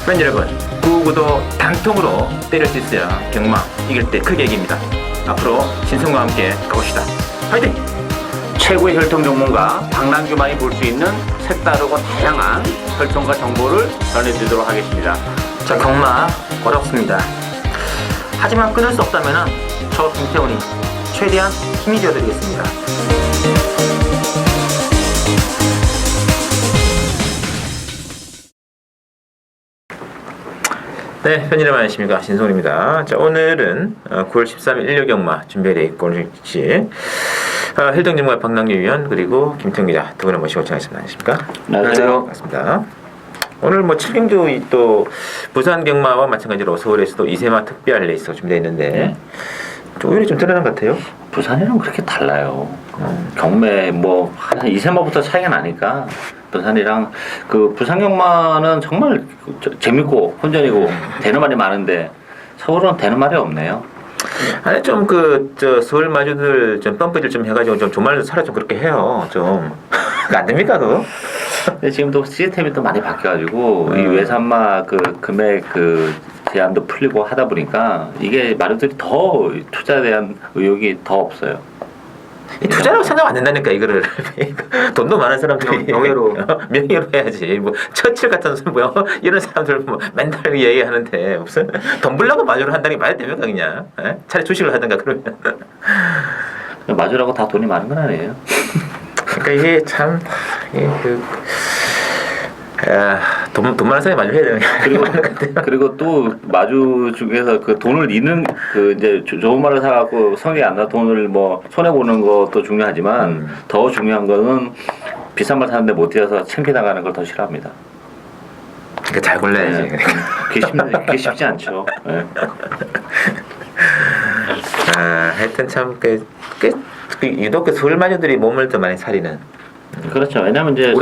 팬 여러분, 구구도 단통으로 때릴 수 있어야 경마 이길 때 크게 이깁니다. 앞으로 신성과 함께 가봅시다. 화이팅! 최고의 혈통 전문가 박남규만이 볼 수 있는 색다르고 다양한 혈통과 정보를 전해드리도록 하겠습니다. 자, 경마 어렵습니다. 하지만 끊을 수 없다면 저 김태훈이 최대한 힘이 되어드리겠습니다. 네, 팬 여러분 안녕하십니까, 신성훈입니다. 자, 오늘은 9월 13일 일요경마 준비되어 있고, 오늘 혈통 전문가 박남규 위원 그리고 김태훈 기자 두 분을 모시고 진행하겠습니다. 안녕하십니까? 안녕하세요. 반갑습니다. 오늘 뭐 7경주 또 부산 경마와 마찬가지로 서울에서도 이세마 특별 레이스가 준비되어 있는데 좀 오히려 좀 드러난 것 같아요. 부산이랑 그렇게 달라요. 경매 뭐 한 2세마부터 차이가 나니까 부산이랑 그 부산 경마는 정말 재밌고 혼전이고 되는 말이 많은데 서울은 되는 말이 없네요. 아니 좀 저 서울 마주들 좀 펌프질 좀 해가지고 좀 조말로 살아 좀 그렇게 해요. 좀 안 됩니까 그거? 근데 지금 또 시스템이 또 많이 바뀌어가지고 이 외산마 그 금액 그 제한도 풀리고 하다 보니까 이게 마루들이 더 투자에 대한 의욕이 더 없어요. 이 투자라고 생각 안 된다니까 이거를. 돈도 많은 사람들이 명예로. 명예로 해야지. 뭐 처칠 같은 뭐 이런 사람들 뭐 맨날 얘기하는데 무슨 돈 벌려고 마주를 한다는 게 말이 됩니까 그냥? 에? 차라리 주식을 하든가 그러면. 마주라고 다 돈이 많은 건 아니에요. 그러니까 이게 참 돈 많은 사람이 마주 해야 되는 게 그리고 또 마주 중에서 그 돈을 잃는 그 이제 좋은 말을 사갖고 성에 안 나 돈을 뭐 손해 보는 것도 중요하지만 더 중요한 거는 비싼 말 사는데 못 뛰어서 창피당하는 걸 더 싫어합니다. 그러니까 잘 골라야지. 네. 그게 쉽지 않죠. 네. 하여튼 참 유독 그 서울 마주들이 몸을 더 많이 사리는. 그렇죠. 왜냐면 이제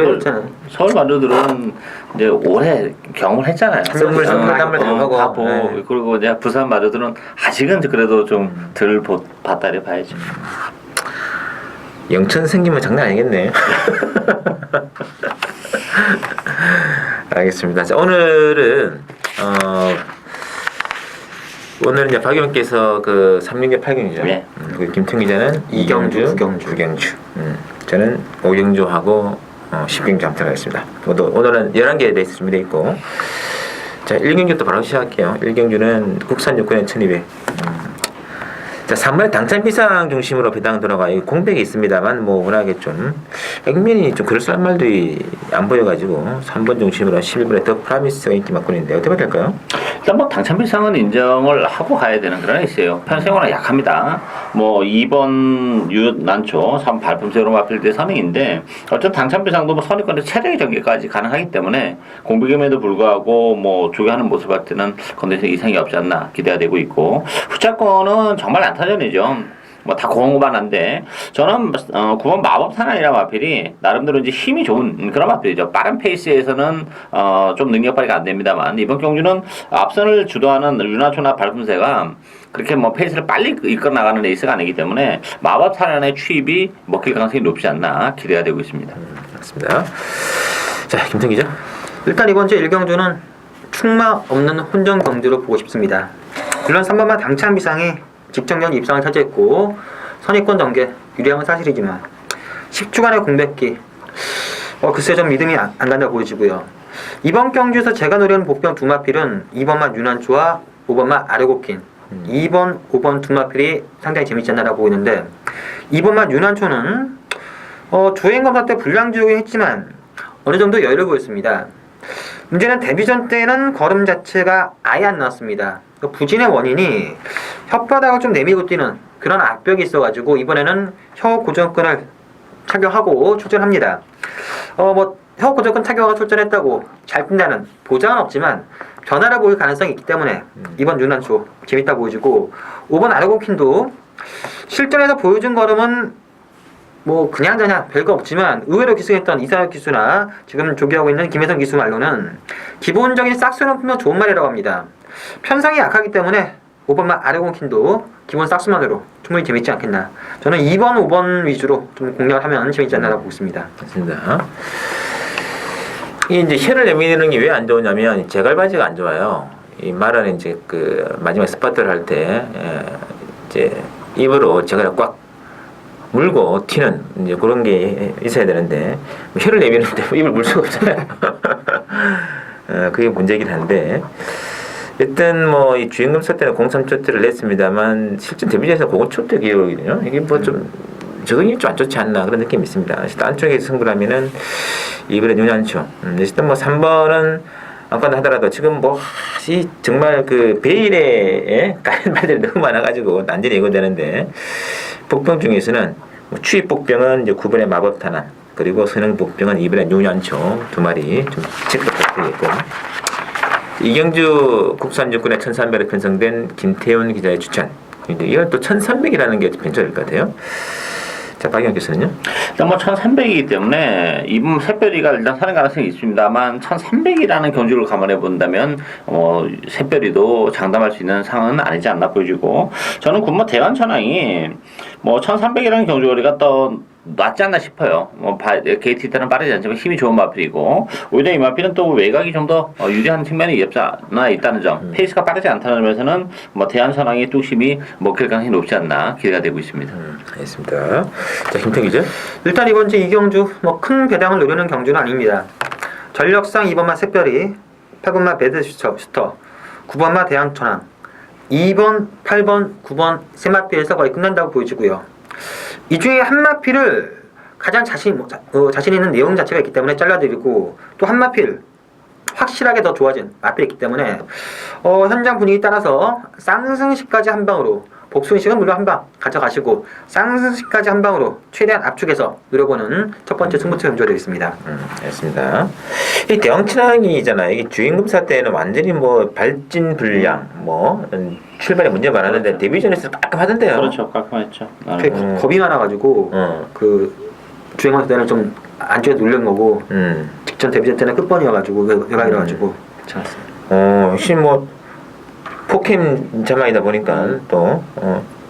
서울 마주들은 이제 오래 경험을 했잖아요. 선물 담을 하고. 네. 그리고 이제 부산 마주들은 아직은 그래도 좀 덜 봤다리 봐야죠. 영천 생기면 장난 아니겠네. 알겠습니다. 자, 오늘은 이제 박 의원께서 그 3경주 8경주죠. 네. 김태훈 기자는 2경주, 9경주. 저는 5경주하고 10경주 함께 하겠습니다. 오늘은 11개의 레이스 준비되어 있고, 자, 1경주부터 바로 시작할게요. 1경주는 국산 요건의 1200. 자, 3번에 당찬 비상 중심으로 배당 들어가 공백이 있습니다만 뭐 워낙에 좀 액면이 좀 그럴싸한 말들이 안 보여가지고 3번 중심으로 11번에 더 프라미스가 인기 많고 있는데 어떻게 봐야 될까요? 일단 뭐 당찬 비상은 인정을 하고 가야 되는 그런 게 있어요. 편성으로 약합니다. 뭐 2번 유난초, 3 발품세로 마필 때 선행인데 어쨌든 당찬 비상도 뭐 선입권의 최대 전개까지 가능하기 때문에 공백임에도 불구하고 뭐 조교하는 모습 할 때는 컨디션 이상이 없지 않나 기대가 되고 있고, 후차권은 정말 안타전이죠. 뭐 다 공허반한데 저는 9번 마법사나이라 마필이 나름대로 이제 힘이 좋은 그런 마필이죠. 빠른 페이스에서는 좀 능력 발휘가 안 됩니다만 이번 경주는 앞선을 주도하는 유나초나 발품새가 그렇게 뭐 페이스를 빨리 이끌어 나가는 레이스가 아니기 때문에 마법사나이의 추입이 먹힐 가능성이 높지 않나 기대가 되고 있습니다. 맞습니다. 자, 김태훈 기자. 일단 이번 주 1경주는 충마 없는 혼전 경주로 보고 싶습니다. 물론 3번만 당찬 비상이 직전경 입상을 차지했고 선입권 전개 유리한 건 사실이지만 10주간의 공백기 글쎄 좀 믿음이 안 간다 보여지고요. 이번 경주에서 제가 노리는 복병 두 마필은 2번만 유난초와 5번만 아르고킨 2번, 5번 두 마필이 상당히 재밌지 않나라고 보고 있는데 2번만 유난초는 주행 검사 때 불량주긴 했지만 어느 정도 여유를 보였습니다. 문제는 데뷔전 때는 걸음 자체가 아예 안 나왔습니다. 부진의 원인이 혓바닥을 좀 내밀고 뛰는 그런 악벽이 있어가지고 이번에는 혀 고정끈을 착용하고 출전합니다. 혀 고정끈 착용하고 출전했다고 잘 뛴다는 보장은 없지만 변화를 보일 가능성이 있기 때문에 이번 유난초 재밌다 보여지고 5번 아르고킨도 실전에서 보여준 걸음은 뭐 그냥저냥 별거 없지만 의외로 기승했던 이상혁 기수나 지금 조기하고 있는 김혜성 기수 말로는 기본적인 싹수는 풀면 좋은 말이라고 합니다. 편성이 약하기 때문에 5번만 아르고킨도 기본 싹수만으로 충분히 재밌지 않겠나. 저는 2번, 5번 위주로 좀 공략을 하면 재밌지 않나 보고 있습니다. 맞습니다. 이 이제 혀를 내미는 게 왜 안 좋으냐면 제갈바지가 안 좋아요. 이 말은 이제 그 마지막 스파트를 할 때 이제 입으로 제갈을 꽉 물고 튀는 이제 그런 게 있어야 되는데 혀를 내미는데 입을 물 수가 없잖아요. 그게 문제긴 한데 일단 뭐 이 주임금사 때는 03초트를 냈습니다만 실제 데뷔전에서 05초트 기록이거든요. 이게 뭐 좀 적응이 좀 안 좋지 않나 그런 느낌이 있습니다. 일단 안쪽에서 승부라면은 이번에 윤한초. 일단 뭐 3번은 아까도 하더라도 지금 뭐 이 정말 그 베일에 까는 말들이 너무 많아가지고 완전히 이거되는데 복병 중에서는 뭐 추입 복병은 이제 9번의 마법 탄환 그리고 선행 복병은 2번의 윤한초 두 마리 좀 체크 부탁드리겠고. 이경주 국산육군의 1300에 편성된 김태훈 기자의 추천. 근데 이건 또 1300이라는 게 괜찮을 것 같아요. 자, 박영 교수는요? 일단 뭐 1300이기 때문에 이분 샛별이가 일단 사는 가능성이 있습니다만 1300이라는 경주를 감안해 본다면 샛별이도 장담할 수 있는 상은 아니지 않나 보여지고 저는 군마 대관천왕이 뭐 1300이라는 경주거리가 또 낫지 않나 싶어요. 게이트 때는 빠르지 않지만 힘이 좋은 마필이고 오히려 이 마필은 또 외곽이 좀 더 유리한 측면이 없지 않나 있다는 점. 페이스가 빠르지 않다는 점에서는 뭐 대한선왕의 뚝심이 먹힐 가능성이 높지 않나 기대가 되고 있습니다. 알겠습니다. 자, 김태 기자. 일단 이번 주 이경주 뭐 큰 배당을 노리는 경주는 아닙니다. 전력상 2번마 샛별이, 8번마 배드슈터, 9번마 대항천왕, 2번, 8번, 9번 세 마필에서 거의 끝난다고 보여지고요. 이 중에 한 마필을 가장 자신 있는 내용 자체가 있기 때문에 잘라드리고 또 한 마필 확실하게 더 좋아진 마필이 있기 때문에 현장 분위기 따라서 쌍승시까지 한 방으로 복순식은 물론 한 방 가져가시고 쌍승시까지 한 방으로 최대한 압축해서 노려보는 첫 번째 승부처 경주가 되겠습니다. 알겠습니다. 이 대왕천왕이잖아요. 이게 주임금사 때는 완전히 뭐 발진 불량 출발에 문제 많았는데 데뷔전에서 깔끔하던데요. 그렇죠. 깔끔했죠. 겁이 많아가지고 그 주행할 때는 좀 안쪽에 눌린 거고 직전 데뷔전 때는 끝번이어가지고 외곽이라가지고 괜찮았어요. 역시 뭐 포캠 자마이다 보니까 또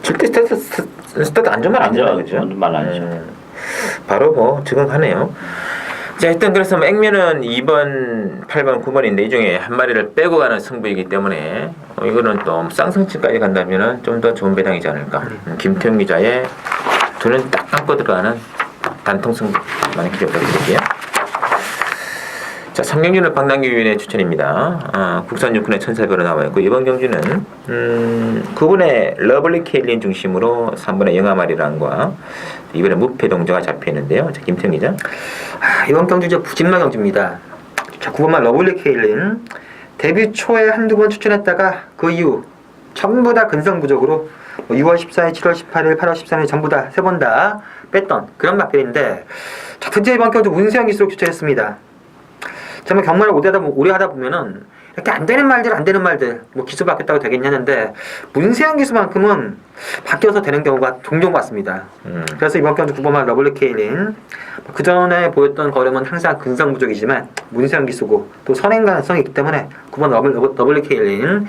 절대 스타트 안 좋으면 안 되나 그죠? 말 아니죠. 바로 뭐 적응하네요. 자, 일단 그래서 액면은 2번, 8번, 9번인데 이 중에 한 마리를 빼고 가는 승부이기 때문에 이거는 또 쌍승치까지 간다면은 좀 더 좋은 배당이지 않을까. 김태형 기자의 두는 딱 감고 들어가는 단통 승부 많이 기대해 드릴게요. 자, 3경주는 박남기 위원의 추천입니다. 국산 육군의 1400으로 나와 있고 이번 경주는 9번의 러블리 케일린 중심으로 3번의 영아마리랑과 이번에 무패 동조가 잡혀 있는데요. 자, 김태형 기자. 이번 경주 이제 부진마 경주입니다. 자, 9번만 러블리 케일린 데뷔 초에 한두 번 추천했다가 그 이후 전부 다 근성부족으로 6월 14일, 7월 18일, 8월 13일 전부 다 세 번 다 뺐던 그런 마필인데 자, 드디어 이번 경주 문세영 기수로 추천했습니다. 정말 경마를 오래 하다 보면은 이렇게 안 되는 말들 뭐 기수 바뀌었다고 되겠냐 하는데 문세영 기수만큼은 바뀌어서 되는 경우가 종종 봤습니다. 그래서 이번 경주 9번만 러블리 케일린 그 전에 보였던 걸음은 항상 근성부족이지만 문세영 기수고 또 선행 가능성이 있기 때문에 9번 러블리 케일린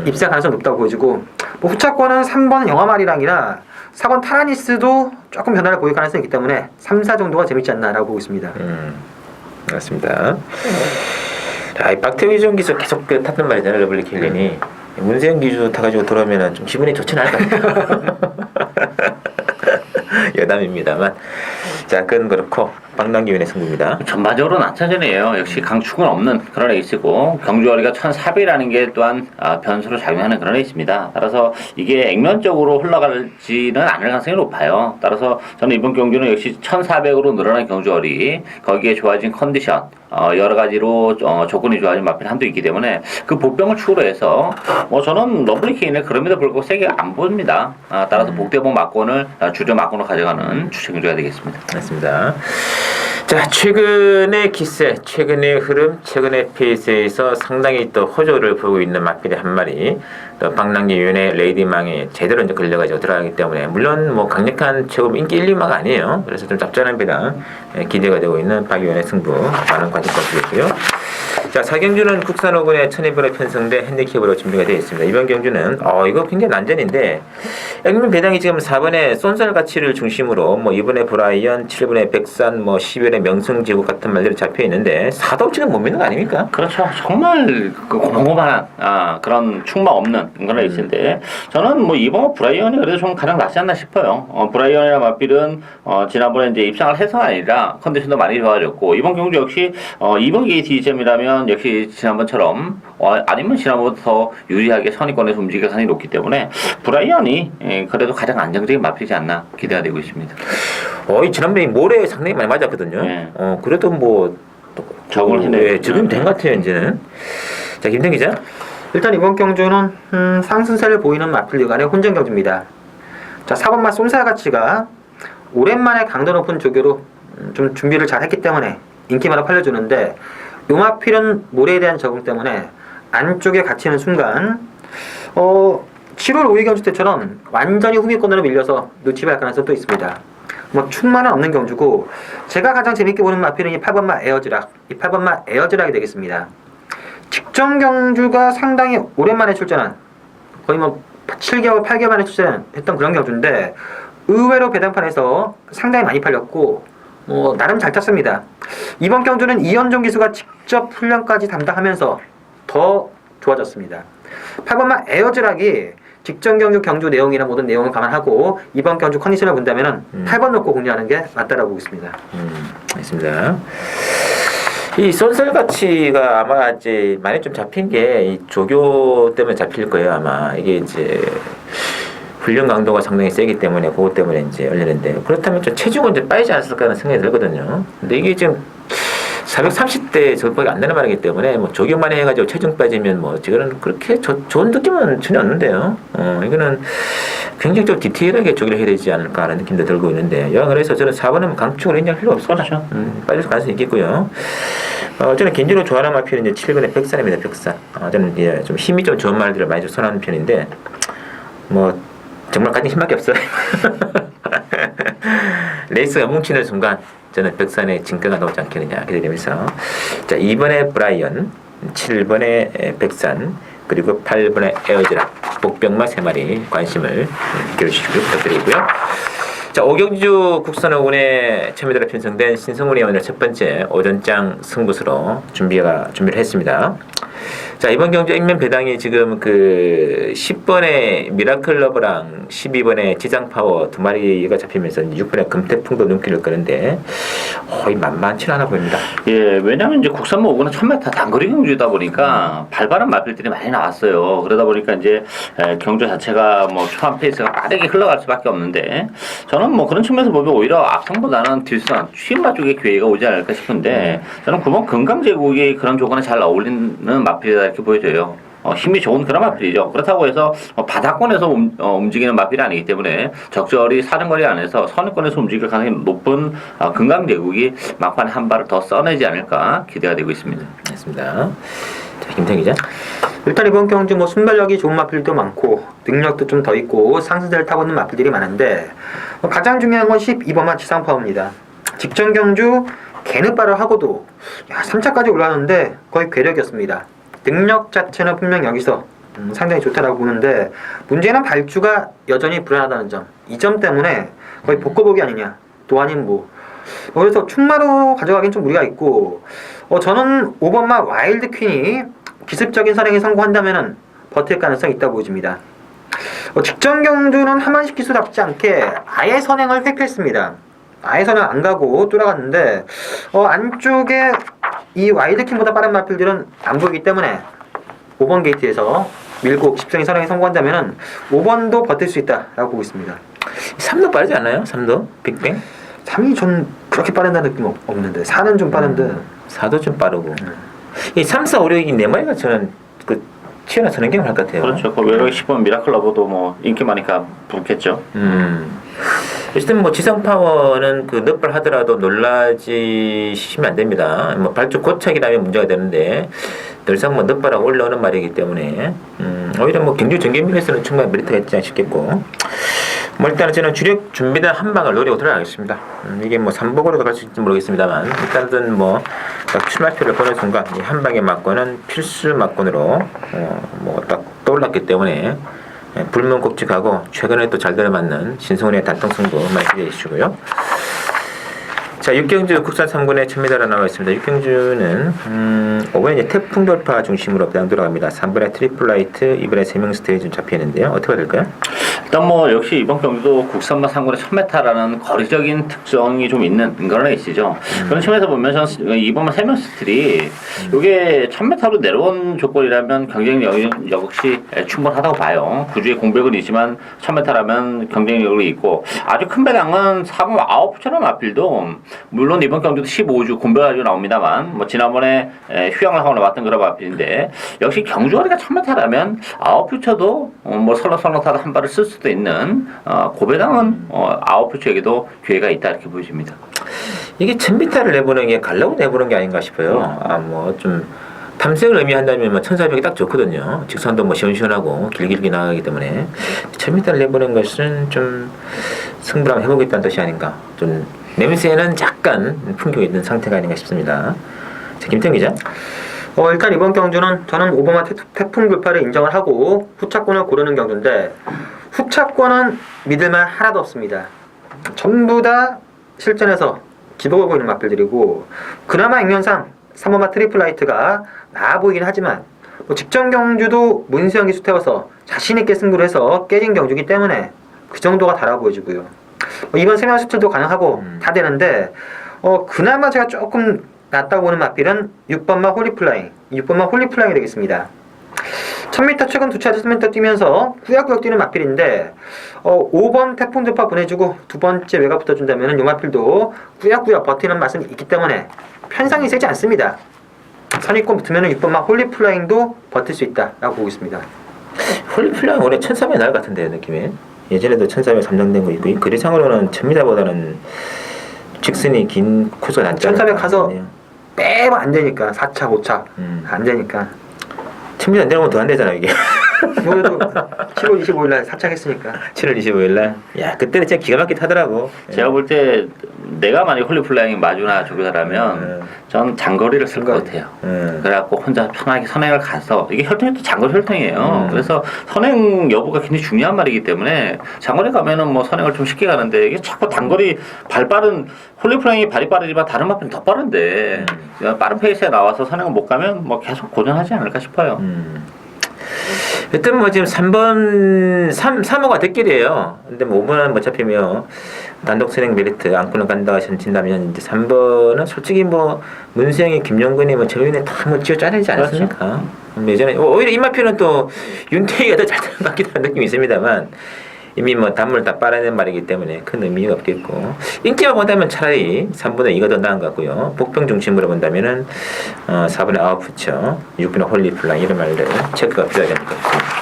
입사 가능성이 높다고 보여지고 뭐 후차권은 3번 영화말이랑이나 4번 타라니스도 조금 변화를 보일 가능성이 있기 때문에 3, 4 정도가 재밌지 않나라고 보고 있습니다. 맞습니다. 자, 박태우 이종 기수 계속 탔던 말이잖아요. 러블리 킬린이 문세영 기수 타가지고 돌아오면 좀 기분이 좋지는 않을 것 같아요. 여담입니다만 자, 그건 그렇고 박남기 위원의 승부입니다. 전반적으로 난타전이에요. 역시 강축은 없는 그런 레이스고 경주거리가 1400이라는 게 또한 변수로 작용하는 그런 레이스입니다. 따라서 이게 액면적으로 흘러갈지는 않을 가능성이 높아요. 따라서 저는 이번 경주는 역시 1400으로 늘어난 경주거리 거기에 좋아진 컨디션 여러 가지로 조건이 좋아진 마필 한도 있기 때문에 그 복병을 축으로 해서 저는 러블리 케인을 그럼에도 불구하고 세게 안 봅니다. 따라서 복대복 막권을 주저 막권으로 가져가는 추천 경주가 되겠습니다. 맞습니다. 자, 최근의 기세, 최근의 흐름, 최근의 페이스에서 상당히 또 호조를 보고 있는 마필의 한 마리, 또 박남기 위원의 레이디망에 제대로 이제 걸려가지고 들어가기 때문에 물론 뭐 강력한 최고 인기 1, 2마가 아니에요. 그래서 좀 짭짤한 배당 기대가 되고 있는 박 위원의 승부 많은 관심 부탁드리고요. 자, 4경주는 국산 5군의 1200에 편성돼 핸디캡으로 준비가 되어 있습니다. 이번 경주는 이거 굉장히 난전인데 액면 배당이 지금 4번에 쏜살 가치를 중심으로 뭐 2번에 브라이언, 7번에 백산, 뭐 10번에 명성제국 같은 말들이 잡혀 있는데 4도 지금 못 믿는 거 아닙니까? 그렇죠. 정말 그 고만한 그런 충마 없는 그런 레이스인데 저는 뭐 이번 브라이언이 그래도 좀 가장 낫지 않나 싶어요. 브라이언이나 맞빌은 지난번에 이제 입상을 해서가 아니라 컨디션도 많이 좋아졌고 이번 경주 역시 이번 게이트 이점이라면 역시 지난번처럼 아니면 지난번보다 더 유리하게 선의권에서 움직일 가능성이 높기 때문에 브라이언이 그래도 가장 안정적인 마필이지 않나 기대가 되고 있습니다. 이 지난번에 모레 상당히 많이 맞았거든요. 네. 그래도 뭐 적응을 해내요. 적응이 된 것 같아요 이제는. 자, 김태 기자. 일단 이번 경주는 상승세를 보이는 마필 간의 혼전 경주입니다. 자, 4번마 쏜살 가치가 오랜만에 강도 높은 조교로 좀 준비를 잘 했기 때문에 인기마다 팔려주는데 요 마필은 모래에 대한 적응 때문에 안쪽에 갇히는 순간 7월 5일 경주 때처럼 완전히 후미권으로 밀려서 놓치할 가능성도 있습니다. 뭐 충만은 없는 경주고 제가 가장 재밌게 보는 마필은 이 8번마 에어즈락, 이 8번마 에어즈락이 되겠습니다. 직전 경주가 상당히 오랜만에 출전한 거의 뭐 7개월, 8개월 만에 출전했던 그런 경주인데 의외로 배당판에서 상당히 많이 팔렸고 나름 잘 탔습니다. 이번 경주는 이현종 기수가 직접 훈련까지 담당하면서 더 좋아졌습니다. 8번마 에어즈락이 직전 경주 내용이나 모든 내용을 감안하고 이번 경주 컨디션을 본다면 8번 놓고 공략하는 게 맞다라고 보고 있습니다. 알겠습니다. 이 쏜살 가치가 아마 이제 많이 좀 잡힌 게 이 조교 때문에 잡힐 거예요 아마. 이게 이제 훈련 강도가 상당히 세기 때문에 그것 때문에 이제 열리는데 그렇다면 좀 체중은 이제 빠지지 않았을까 하는 생각이 들거든요. 근데 이게 지금 430대 저밖에 안 되는 말이기 때문에 뭐 조교만 해가지고 체중 빠지면 뭐 지금은 그렇게 좋은 느낌은 전혀 없는데요. 이거는 굉장히 좀 디테일하게 조기를 해야 되지 않을까 하는 느낌도 들고 있는데 여하간 그래서 저는 4번은 강축으로 인정할 필요 없습니다. 그렇죠. 빠질 가능성이 있겠고요. 저는 개인적으로 좋아하는 마필은 이제 7번의 백산입니다. 백산. 저는 이제 좀 힘이 좀 좋은 말들을 많이 좀 선호하는 편인데 뭐 정말 가진 힘밖에 없어요. 레이스가 뭉치는 순간 저는 백산의 진가가 나오지 않겠느냐 기대되면서 자 2번의 브라이언, 7번의 백산 그리고 8번의 에어즈락 복병마 3마리 관심을 기울여주시길 부탁드리고요. 자 5경주 국산호군의 참여자로 편성된 신성훈이 오늘 첫 번째 오전장 승부수로 준비를 했습니다. 자 이번 경주 액면 배당이 지금 그 10번의 미라클 러브랑 12번의 지장파워 두 마리가 잡히면서 6번의 금태풍도 눈길을 끄는데 이 만만치 않아 보입니다. 예, 왜냐하면 이제 국산모 5구는 1000m 단거리 경주다 보니까 발발한 마필들이 많이 나왔어요. 그러다 보니까 이제 경주 자체가 뭐 초반 페이스가 빠르게 흘러갈 수밖에 없는데 저는 뭐 그런 측면에서 보면 오히려 앞선보다는 뒷선 취임마 쪽에 기회가 오지 않을까 싶은데 저는 9번 금강제국이 그런 조건에 잘 어울리는 마필이다 이렇게 보여져요. 힘이 좋은 그런 마필이죠. 그렇다고 해서 바닥권에서 움직이는 마필이 아니기 때문에 적절히 사정거리 안에서 선의권에서 움직일 가능성이 높은 금강제국이 막판에 한 발을 더 써내지 않을까 기대가 되고 있습니다. 알겠습니다. 자, 김태 기자. 일단 이번 경주 뭐 순발력이 좋은 마필도 많고 능력도 좀 더 있고 상승세를 타고 있는 마필들이 많은데 가장 중요한 건 12번마 지상파워입니다. 직전 경주 개느바를 하고도 3차까지 올라왔는데 거의 괴력이었습니다. 능력 자체는 분명 여기서 상당히 좋다라고 보는데 문제는 발주가 여전히 불안하다는 점. 이 점 때문에 거의 복고복이 아니냐. 또 아닌 그래서 충마로 가져가긴 좀 무리가 있고 저는 5번마 와일드 퀸이 기습적인 선행에 성공한다면은 버틸 가능성이 있다고 보여집니다. 직전 경주는 하만식 기수답지 않게 아예 선행을 획했습니다. 아예 선행 안 가고 돌아갔는데 안쪽에 이 와일드킹보다 빠른 마필들은 안 보이기 때문에 5번 게이트에서 밀고 집중이 선행에 성공한다면 5번도 버틸 수 있다라고 보고 있습니다. 3도 빠르지 않나요? 3도? 빅뱅? 3이 전 그렇게 빠른다는 느낌 없는데 4는 좀 빠른데 4도 좀 빠르고 이 3, 4, 5, 6이 4마리가 저는 그 치열한 선행경을 할 것 같아요. 그렇죠. 그 외곽 10번 미라클 러버도 뭐 인기 많으니까 붙겠죠. 어쨌든 뭐 지상 파워는 그 넉발 하더라도 놀라지시면 안 됩니다. 뭐 발주 고착이 나면 문제가 되는데 늘상 뭐 넉발하고 올라오는 말이기 때문에 오히려 뭐 경주 전개밀에서는 충분히 메리트가 있지 않 싶겠고 뭐 일단은 저는 주력 준비된 한 방을 노리고 들어가겠습니다. 이게 뭐 3복으로도 갈 수 있을지 모르겠습니다만 일단은 뭐 딱 출마표를 보는 순간 이 한 방에 맞고는 필수 맞건으로 뭐 딱 떠올랐기 때문에 불문곡직하고 최근에 또 잘 들어맞는 신성훈의 단통승부 많이 기대해 주시고요. 자, 육경주 국산 3군의 1000m로 나와 있습니다. 육경주는 5번에 이제 태풍 돌파 중심으로 배당 들어갑니다. 3번에 트리플 라이트, 2번에 세명 스테이지 좀 잡혀 있는데요. 어떻게 될까요? 일단 뭐 역시 이번 경기도 국산마 상군의 1000m라는 거리적인 특성이 좀 있는 그런 레이스죠. 그런 측면에서 보면 저는 이번 세명 스틸이 이게 1000m로 내려온 조건이라면 경쟁력 역시 충분하다고 봐요. 구주의 공백은 있지만 1000m라면 경쟁력이 있고 아주 큰 배당은 4번 아웃처럼 앞필도 물론 이번 경기도 15주 공백가지고 나옵니다만 뭐 지난번에 휴양을 하고 나왔던 그런 앞필인데 역시 경주거리가 1000m라면 아웃퓨처도 뭐 설렁설렁 한 발을 쓸 수도 있는 고배당은 아웃퓨처에게도 기회가 있다 이렇게 보여집니다. 이게 1000m를 내보는 게 가려고 내보는 게 아닌가 싶어요. 뭐 좀 탐색을 의미한다면 뭐 1400이 딱 좋거든요. 직선도 뭐 시원시원하고 길게 나가기 때문에 1000m를 내보는 것은 좀 승부를 한번 해보겠다는 뜻이 아닌가. 좀 냄새는 약간 풍겨 있는 상태가 아닌가 싶습니다. 자, 김태형 기자. 일단 이번 경주는 저는 오버마 태풍 돌파를 인정을 하고 후차권을 고르는 경주인데 후차권은 믿을만 하나도 없습니다. 전부 다 실전에서 기복을 보이는 마필들이고 그나마 액면상 3번마 트리플 라이트가 나아 보이긴 하지만 직전 경주도 문세영 기수 태워서 자신있게 승부를 해서 깨진 경주이기 때문에 그 정도가 달아 보여지고요. 이번 세명 수출도 가능하고 다 되는데 그나마 제가 조금 낫다고 보는 마필은 6번마 홀리플라잉 6번마 홀리플라잉이 되겠습니다. 1000m 최근 두 차례 1000m 뛰면서 꾸역꾸역 뛰는 마필인데 5번 태풍 돌파 보내주고 두 번째 외곽 붙어준다면 이 마필도 꾸역꾸역 버티는 맛은 있기 때문에 편상이 세지 않습니다. 선입권 붙으면 6번마 홀리플라잉도 버틸 수 있다라고 보고 있습니다. 홀리플라잉 올해 1300 날 같은데 느낌이. 예전에도 1300 3장된 거 있고 거리상으로는 1000m보다는 직선이 긴 코스가 낫지 않을까. 1300 가서 빼면 안 되니까 4차 5차 안 되니까 1000m 안 되면 더 안 되잖아 이게. 이번에도 7월 25일날 4차 했으니까 7월 25일날 야 그때는 진짜 기가 막히게 타더라고. 제가 볼 때 내가 만약 홀리플라잉 마주나 조교사라면 전 장거리를 쓸 것 같아요. 그래갖고 혼자 편하게 선행을 가서 이게 혈통이 또 장거리 혈통이에요. 그래서 선행 여부가 굉장히 중요한 말이기 때문에 장거리 가면은 뭐 선행을 좀 쉽게 가는데 이게 자꾸 단거리 발 빠른 홀리플라잉이 발이 빠르지만 다른 마필은 더 빠른데 빠른 페이스에 나와서 선행을 못 가면 뭐 계속 고전하지 않을까 싶어요. 일단 뭐 지금 3호가 대길이에요. 근데 뭐 5번은 뭐 잡히면 단독 선행 메리트 안고는 간다 하신다면 이제 3번은 솔직히 뭐 문세영이 김영근이 뭐 정윤이 다 뭐 쥐어 짜내지 않았습니까? 그렇죠. 예전에 오히려 이마표는 또 윤태희가 더 잘 되는 것 같기도 한 느낌이 있습니다만 이미 뭐 단물 다 빨아낸 말이기 때문에 큰 의미가 없겠고 인기만 본다면 차라리 3분의 2가 더 나은 것 같고요. 복병 중심으로 본다면은 4분의 아웃푸처 6분의 홀리플라잉 이런 말들 체크가 필요하지 않을까 싶습니다.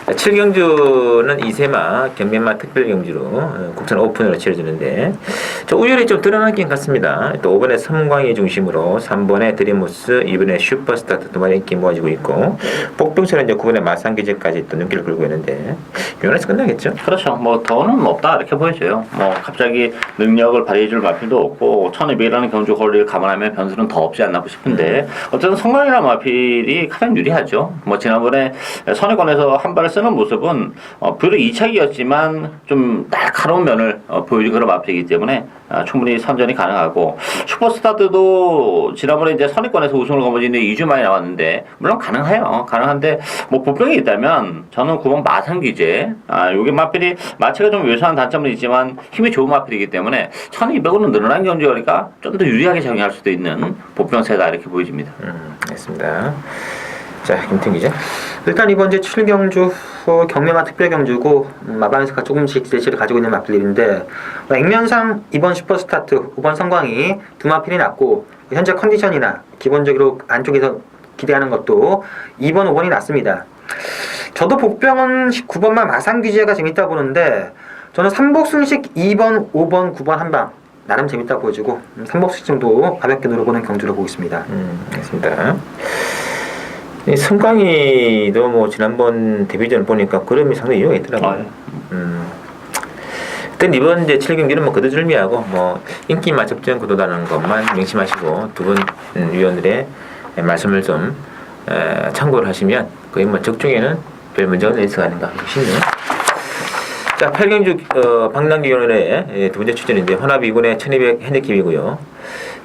7경주는 이세마 경매마 특별경주로 국산 오픈으로 치러지는데 우열이 좀 드러나긴 같습니다. 또 5번에 섬광이 중심으로 3번에 드리모스 2번에 슈퍼스타트 두 마리 인기 모아지고 있고 복병처는 이제 9번에 마산기제까지 또 눈길을 끌고 있는데 요원에서 끝나겠죠? 그렇죠. 뭐 더는 없다 이렇게 보여져요. 뭐 갑자기 능력을 발휘해줄 마필도 없고 1200이라는 경주 거리를 감안하면 변수는 더 없지 않나 싶은데 어쨌든 성광이라는 마필이 가장 유리하죠. 뭐 지난번에 선의권에서 한 발을 쓰는 모습은 비록 2차기였지만 좀 날카로운 면을 보여준 그런 마필이기 때문에 충분히 선전이 가능하고 슈퍼스타트도 지난번에 이제 선의권에서 우승을 거머쥐는 2주 만에 나왔는데 물론 가능해요. 가능한데 뭐 부병이 있다면 저는 9번 마산기제 요게 마필이 마체가 좀 요소한 단점은 있지만 힘이 좋은 마필이기 때문에 1200으로 늘어난 경주거리가 좀 더 유리하게 작용할 수도 있는 보병세다 이렇게 보여집니다. 알겠습니다. 자, 김태형 기자. 일단 이번 이제 7경주 경매마 특별경주고 마방에서 조금씩 대시를 가지고 있는 마필인데 액면상 이번 슈퍼스타트 5번 성광이 두 마필이 났고 현재 컨디션이나 기본적으로 안쪽에서 기대하는 것도 2번 5번이 났습니다. 저도 복병은 9번만 마산기제가 재밌다 보는데 저는 삼복승식 2번 5번 9번 한방 나름 재밌다 보여지고 삼복승식 정도 가볍게 노려보는 경주로 보고 있습니다. 알겠습니다. 이 성광이도 뭐 지난번 데뷔전 보니까 그림이 상당히 이유가 있더라고요. 하여튼 이번 이제 7경기는 뭐 거두절미하고 뭐 인기만 접전 구도다는 것만 명심하시고 두 분 위원들의 말씀을 좀 참고를 하시면 거의 뭐 적중에는 별 문제가 있을 거 아닌가 싶네요. 자, 8경주 방랑기 위원회 두 번째 출전인데 혼합 2군의 1200 핸디캡이고요.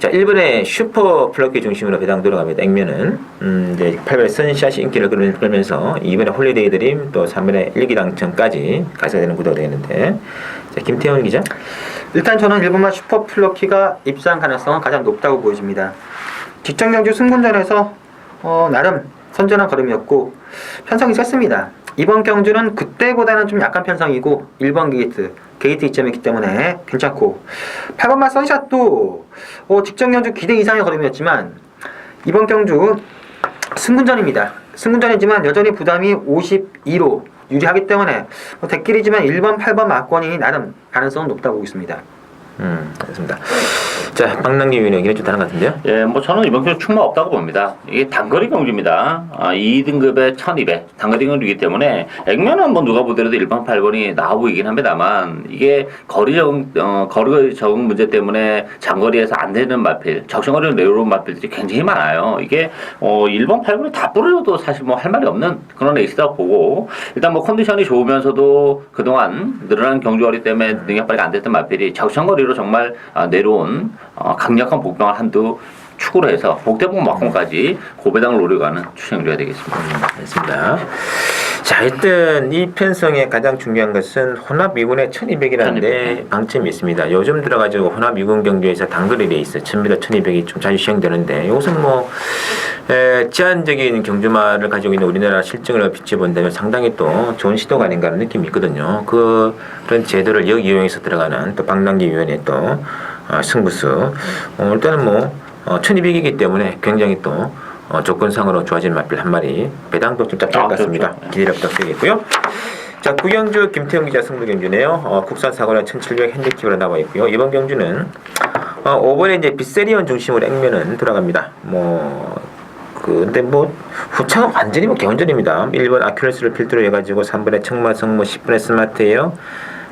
자, 1번에 슈퍼 플러키 중심으로 배당 들어갑니다. 액면은 이제 8번에 선샷이 인기를 끌면서 2번에 홀리데이 드림 또 3번에 1기 당첨까지 가셔야 되는 구도가 되겠는데, 자, 김태훈 기자. 일단 저는 1번만 슈퍼 플러키가 입상 가능성은 가장 높다고 보여집니다. 직전 경주 승군전에서 나름 선전한 걸음이었고 편성이 셌습니다. 이번 경주는 그때보다는 좀 약한 편성이고 1번 게이트 이점이기 때문에 괜찮고 8번만 선샷도 직전 경주 기대 이상의 걸음이었지만 이번 경주 승군전입니다. 승군전이지만 여전히 부담이 52로 유리하기 때문에 대길이지만 1번, 8번 막권이 나름 가능성은 높다고 보고 있습니다. 알겠습니다. 자, 방랑기 위원회 의견이 좀 다른 것 같은데요? 예, 뭐 저는 이번 경주 충분 없다고 봅니다. 이게 단거리 경주입니다. 2등급에 1200 단거리 경주이기 때문에 액면은 뭐 누가 보더라도 1번, 8번이 나와 보이긴 합니다만 이게 거리 적응 문제 때문에 장거리에서 안 되는 마필, 적정거리를 내려오는 마필들이 굉장히 많아요. 이게 1번, 8번이 다 뿌려도 사실 뭐 할 말이 없는 그런 레이스라고 보고 일단 뭐 컨디션이 좋으면서도 그동안 늘어난 경주거리 때문에 능력 발휘가 안 됐던 마필이 적정거리로 정말 내려온 강력한 복병을 한두 축으로 해서 복대복 막공까지 고배당을 노려가는 추천해줘야 되겠습니다. 알겠습니다. 자, 하여튼 이 편성에 가장 중요한 것은 혼합 2군의 1200이라는데 방점이 있습니다. 요즘 들어가지고 혼합 2군 경주에서 단거리 레이스 1000m 1200이 좀 자주 시행되는데 이것은 뭐 제한적인 경주마를 가지고 있는 우리나라 실증을 비춰본다면 상당히 또 좋은 시도가 아닌가 하는 느낌이 있거든요. 그런 제도를 역이용해서 들어가는 또 방랑기 위원회 또 승부수 일단은 뭐 1200이기 때문에 굉장히 또 조건상으로 좋아진 마필 한 마리 배당도 좀 짭짤할 것 같습니다. 그렇죠. 기대를 부탁드리겠고요. 자, 구경주 김태형 기자 승부 경주네요. 국산 사고는 1700 핸디캡으로 나와 있고요. 이번 경주는 5번에 이제 비세리온 중심으로 액면은 돌아갑니다. 근데 후차가 완전히 개원전입니다. 1번 아큐레스를 필두로 해가지고 3번에 청마성모, 10번에 스마트에어,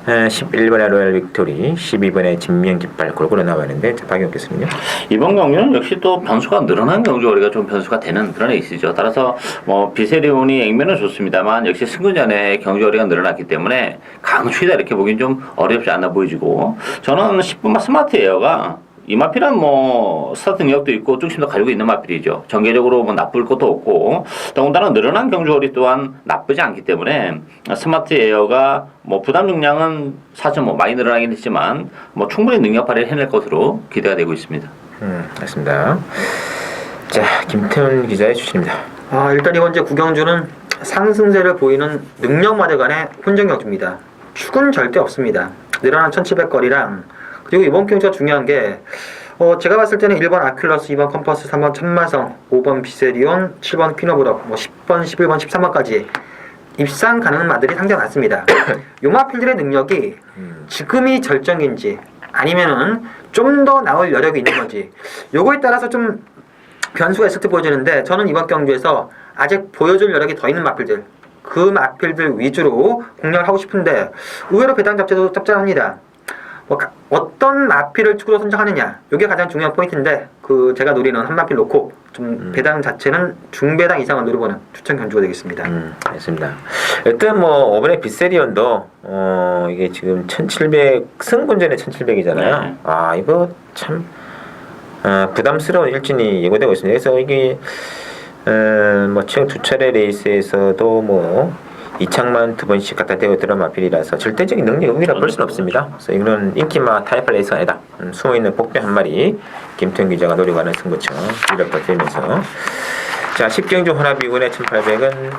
11번에 로얄 빅토리, 12번에 진명 깃발 골고루 나와 있는데 박영 교수님요. 이번 경주는 역시 또 변수가 늘어난 경주거리가 좀 변수가 되는 그런 레이스죠. 따라서 뭐 비세리온이 액면은 좋습니다만 역시 승군전에 경주거리가 늘어났기 때문에 강추이다 이렇게 보기엔 좀 어렵지 않아 보이지고 저는 10번 스마트 에어가 이 마필은 뭐 스타트 능력도 있고 중심도 가지고 있는 마필이죠. 전개적으로 뭐 나쁠 것도 없고 더군다나 늘어난 경주거리 또한 나쁘지 않기 때문에 스마트 에어가 뭐 부담 용량은 사실 뭐 많이 늘어나긴 했지만 뭐 충분히 능력 발휘를 해낼 것으로 기대가 되고 있습니다. 알겠습니다. 자, 김태훈 기자의 추천입니다. 일단 이번 주 구경주는 상승세를 보이는 능력마대 간의 혼전 경주입니다. 축은 절대 없습니다. 늘어난 1700거리랑 그리고 이번 경주가 중요한 게 제가 봤을 때는 1번 아큘러스, 2번 컴퍼스, 3번 천마성, 5번 비세리온, 7번 퀸오브덕, 10번, 11번, 13번까지 입상 가능한 마들이 상당히 많습니다. 요 마필들의 능력이 지금이 절정인지 아니면은 좀 더 나올 여력이 있는 건지 요거에 따라서 좀 변수가 있을 때 보여지는데 저는 이번 경주에서 아직 보여줄 여력이 더 있는 마필들 그 마필들 위주로 공략을 하고 싶은데 의외로 배당 잡지도 짭짤합니다. 어떤 마필을 축으로 선정하느냐 이게 가장 중요한 포인트인데 제가 노리는 한 마필 놓고 좀 배당 자체는 중배당 이상을 노려보는 추천 경주가 되겠습니다. 알겠습니다. 일단 5번의 비세리온도 이게 지금 1700 승군전에 1700이잖아요. 네. 이거 참 부담스러운 일진이 예고되고 있습니다. 그래서 이게 최근 두 차례 레이스에서도 이창만 두 번씩 갖다 대고 들어간 마필이라서 절대적인 능력이 우위라 볼 수는 없습니다. 그래서 이거는 인기마 타이플 레이스가 아니다. 숨어있는 복병 한 마리 김태형 기자가 노리고 하는 승부처 이력도 되면서 자 10경주 혼합2군의 1800은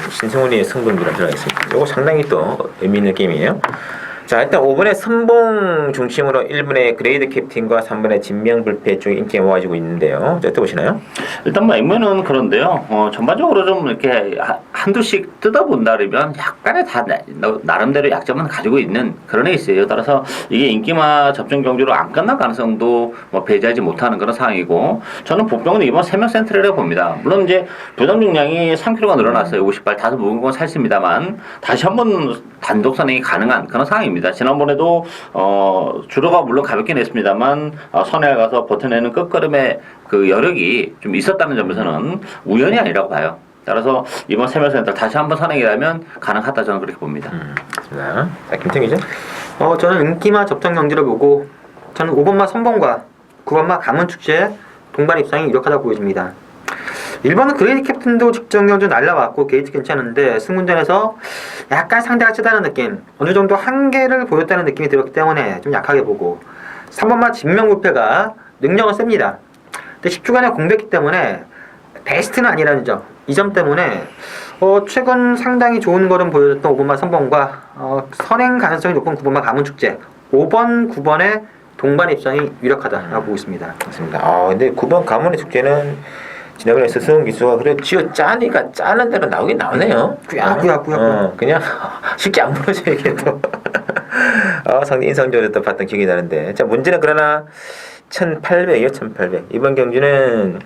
신승훈이의 승부기로 들어가겠습니다. 이거 상당히 또 의미 있는 게임이에요. 자 일단 5번의 선봉 중심으로 1번의 그레이드 캡틴과 3번의 진명불패 쪽에 인기가 모아지고 있는데요. 어떻게 보시나요? 일단 액면은 그런데요. 전반적으로 좀 이렇게 한두씩 뜯어본다면 약간의 다 나름대로 약점은 가지고 있는 그런 에이스예요. 따라서 이게 인기마 접종 경주로 안 끝날 가능성도 뭐 배제하지 못하는 그런 상황이고, 저는 복병은 이번 3명 센트럴이라고 봅니다. 물론 이제 부담 중량이 3kg가 늘어났어요. 50발 다소 묵은 건 살습니다만 다시 한번 단독 선행이 가능한 그런 상황입니다. 지난번에도 주로가 물론 가볍게 냈습니다만 선행에 가서 버텨내는 끝걸음의 그 여력이 좀 있었다는 점에서는 우연이 아니라고 봐요. 따라서 이번 3명 센터 다시 한번 선행이라면 가능하다, 저는 그렇게 봅니다. 좋습니다. 자, 김태기죠? 저는 인기마 접종 경기를 보고 저는 5번마 선봉과 9번마 가문축제 동반 입상이 유력하다고 보여집니다. 1번은 그레이디 캡틴도 직전 경주 날라왔고 게이트 괜찮은데 승문전에서 약간 상대가 치다는 느낌, 어느 정도 한계를 보였다는 느낌이 들었기 때문에 좀 약하게 보고, 3번마 진명부패가 능력은 셉니다. 근데 10주간의 공백기 때문에 베스트는 아니라는 점, 이 점 때문에 최근 상당히 좋은 걸음 보여줬던 5번마 선봉과 선행 가능성이 높은 9번마 가문축제, 5번, 9번의 동반 입상이 유력하다라고 보고 있습니다. 맞습니다. 근데 9번 가문의 축제는 지난번에 스승 기수가 그래 쥐어 짜니까 짜는 대로 나오긴 나오네요. 꾸역꾸역. 그냥 쉽게 안 무너져 이게 또. 상당히 인상적으로 봤던 기억이 나는데, 자 문제는 그러나 1800이요. 1800 이번 경주는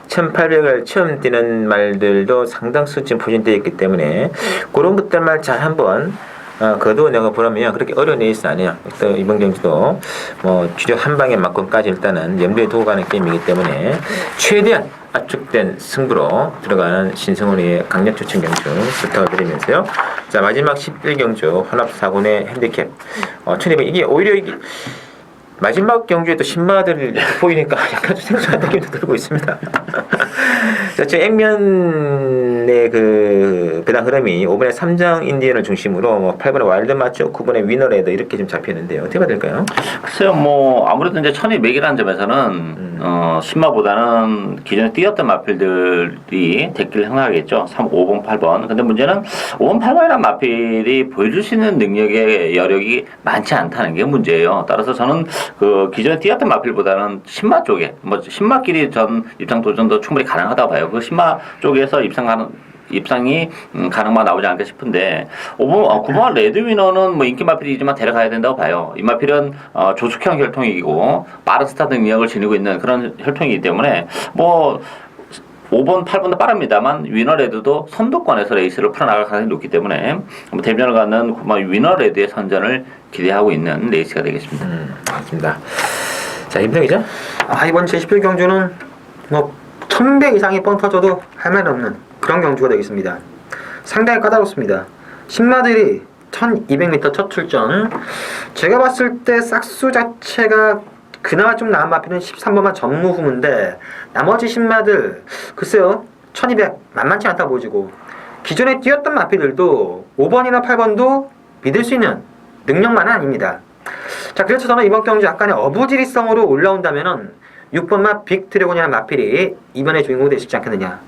1800을 처음 뛰는 말들도 상당수 지금 포진되어 있기 때문에 그런 것들만 잘 한번 거두어 내가 보라면 그렇게 어려운 레이스는 아니에요. 또 이번 경기도 뭐 주력 한 방에 맞고까지 일단은 염두에 두고 가는 게임이기 때문에 최대한 압축된 승부로 들어가는 신승훈의 강력 추천 경주 부탁드리면서요. 자 마지막 11경주 혼합 4군의 핸디캡 1200 이게 오히려 이게 마지막 경주에 또 신마들을 보이니까 약간 좀 생소한 느낌도 들고 있습니다. 자, 지금 액면의 그 배당 흐름이 5번에 3장 인디언을 중심으로 8번에 와일드 마초, 9번에 위너레드 이렇게 좀 잡히는데요. 어떻게 봐야 될까요? 글쎄요, 뭐 아무래도 이제 1200이라는 점에서는 신마보다는 기존에 뛰었던 마필들이 데끼를 향하겠죠. 3, 5번, 8번. 근데 문제는 5번, 8번이라는 마필이 보여줄 수 있는 능력의 여력이 많지 않다는 게 문제예요. 따라서 저는 그 기존에 뛰었던 마필보다는 신마 쪽에 뭐 신마끼리 전 입상 도전도 충분히 가능하다고 봐요. 그 신마 쪽에서 입상이 가능만 나오지 않을까 싶은데 9번 레드위너는 뭐 인기 마필이지만 데려가야 된다고 봐요. 이 마필은 조숙형 혈통이고 빠른 스타트 능력을 지니고 있는 그런 혈통이기 때문에 뭐 5번, 8번도 빠릅니다만 위너레드도 선두권에서 레이스를 풀어나갈 가능성이 높기 때문에 대면을 갖는 위너레드의 선전을 기대하고 있는 레이스가 되겠습니다. 맞습니다. 자, 임평이죠? 이번 제11경주는 뭐 1100 이상이 뻥 터져도 할 말 없는 그런 경주가 되겠습니다. 상당히 까다롭습니다. 신마들이 1200m 첫 출전, 제가 봤을 때 싹수 자체가 그나마 좀 나은 마필은 13번만 전무후문데 나머지 신마들 글쎄요 1200 만만치 않다 보여지고, 기존에 뛰었던 마필들도 5번이나 8번도 믿을 수 있는 능력만은 아닙니다. 자, 그래서 저는 이번 경주 약간의 어부지리성으로 올라온다면은 6번마 빅드래곤이라는 마필이 이번에 주인공이 될 수 있지 않겠느냐.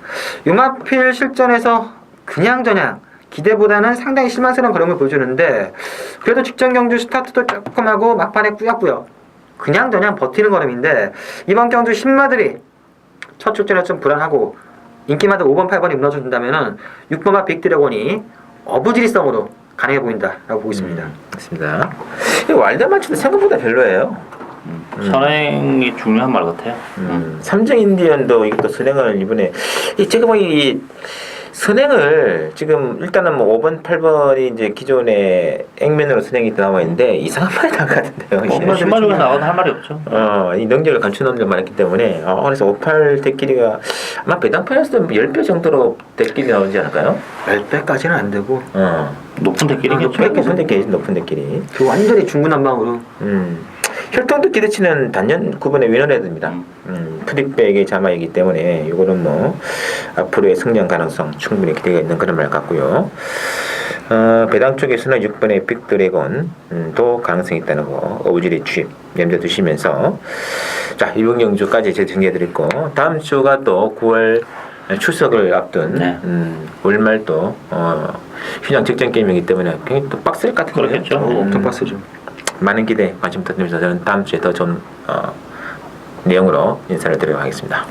이 마필 실전에서 그냥저냥 기대보다는 상당히 실망스러운 그림을 보여주는데, 그래도 직전 경주 스타트도 조금 하고 막판에 꾸역꾸역 그냥저냥 버티는 걸음인데, 이번 경주 신마들이 첫 출전에 좀 불안하고 인기마들 5번, 8번이 무너져준다면은 6번마 빅드래곤이 어부지리성으로 가능해 보인다라고 보고 있습니다. 맞습니다. 와일드 마초도 생각보다 별로예요. 선행이 중요한 말 같아요. 3장 인디언도 이것도 선행을 이번에 제가 보기 선행을 지금 일단은 뭐 5번, 8번이 이제 기존의 액면으로 선행이 나와 있는데 이상한 말이 나올 것 같은데요. 신마 중에 나와도 할 말이 없죠. 이 능력을 갖춘 놈들 많았기 때문에 그래서 58 대끼리가 아마 배당판에서도 10배 정도로 대끼리 나오지 않을까요? 10배까지는 안 되고 높은 대끼리겠죠. 높은 대끼리, 높은 대끼리. 그 완전히 중구난방으로 혈통도 기대치는 단연 9번의 위너레드입니다. 프릭백의 자마이기 때문에 이거는 뭐 앞으로의 성장 가능성 충분히 기대가 있는 그런 말 같고요. 배당 쪽에서는 6번의 빅드래곤도 가능성이 있다는 거 어부지리 취입 염두에 두시면서, 자 이번 경주까지 제가 정리해드렸고, 다음 주가 또 9월 추석을 앞둔 월말 또 휴장 직전 게임이기 때문에 굉장히 또 빡셀 것 같은데요. 그렇겠죠. 엄청 빡세죠. 많은 기대 관심 부탁드리면서 저는 다음 주에 더 좋은 내용으로 인사를 드리도록 하겠습니다.